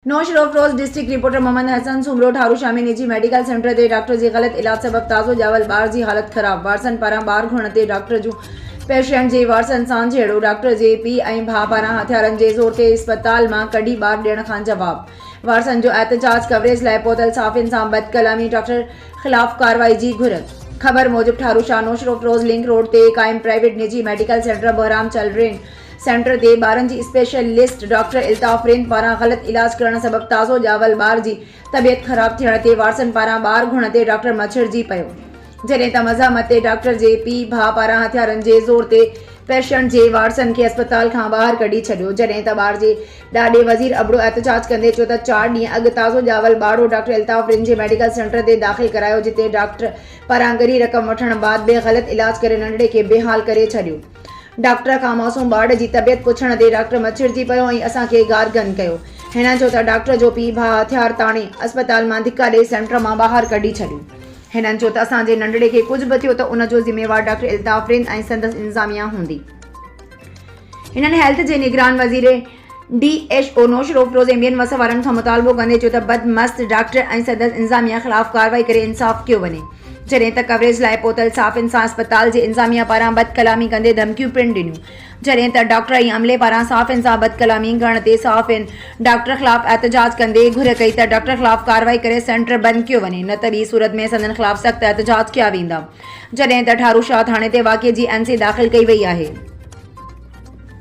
नौशर Afroz district reporter Mohammad Hasan Soomro ठारू शामी निजी medical centre ते डॉक्टर जी गलत इलाज सबब ताज़ो जावल बार जी हालत खराब वारसन पारां बार घुरण ते डॉक्टर जूं पेशेंट जे वारसन सां झेड़ो डॉक्टर जे पी ऐं भाउ पारां हथियारनि जे ज़ोर ते अस्पताल मां कढी ॿार ॾियण खां जवाब वारसन जो एहतजाज कवरेज लाइ पहुतल साफ़िन सां बदकलामी डॉक्टर ख़िलाफ़ कार्रवाई जी घुर ख़बर मूजिब ठारू शाह नौशर अफरोज लिंक रोड ते क़ाइम प्राइवेट निजी मेडिकल सेंटर बहराम चलड्रेन सेंटर ते ॿारनि जी स्पेशलिस्ट डॉक्टर इल्ताफ़ रिंद पारां ग़लत इलाज करण सबब ताज़ो ॼावल ॿार जी तबियत ख़राब थियण ते वारसन पारां ॿार घुरण ते डॉक्टर मछड़जी पियो जॾहिं त मज़ामत ते डॉक्टर जे पीउ भाउ पारां हथियारनि जे ज़ोर ते पेशेंट जे वारसन खे अस्पताल खां ॿाहिरि कढी छॾियो जॾहिं त ॿार जे ॾाॾे वज़ीर अबड़ो एहतजाज कंदे चयो त 4 ॾींहं अॻु ताज़ो ॼावल ॿारो डॉक्टर इल्ताफ़ रिंद जे मेडिकल सेंटर ते दाख़िल करायो जिते डॉक्टर पारां गरी रक़म वठण बाद बि ग़लत इलाज करे नंढड़े खे बेहाल करे छॾियो डॉक्टर खां मासूम ॿार जी तबियत पुछण ते डॉक्टर मछड़जी पियो ऐं असांखे गारगन कयो हिन जो त डॉक्टर जो पीउ भाउ हथियार ताणे अस्पताल मां धिका ॾेई सेंटर मां ॿाहिरि कढी छॾियो हिननि चयो त असांजे नंढड़े खे कुझु बि थियो त उन जो ज़िम्मेवार डॉक्टर इल्ताफ़ रिंद ऐं संदसि इंतिज़ामिया हूंदी हिननि हेल्थ जे निगरान वज़ीर DHO नौशर अफरोज ऐं ॿियनि वस वारनि खां मुतालबो कंदे चयो त बदमस्त डॉक्टर ऐं संदसि इंतिज़ामिया ख़िलाफ़ कार्रवाई करे इंसाफ़ कयो वञे जॾहिं त कवरेज लाइ पहुतल साफ़िन सां अस्पताल जे इंतिज़ामिया पारां बदकलामी कंदे धमकियूं पिणु ॾिनियूं जॾहिं त डॉक्टर ऐं अमले पारां साफ़िन सां बदकलामी करण ते साफ़िन डॉक्टर ख़िलाफ़ एहतजाज कंदे घुर कई त डॉक्टर ख़िलाफ़ कार्रवाई करे सेंटर बंदि कयो वञे न त ॿी सूरत में संदनि ख़िलाफ़ सख़्त एहतजाज कया वेंदा जॾहिं त ठारू शाह थाणे ते वाक़िए जी NC दाख़िल कई वई आहे।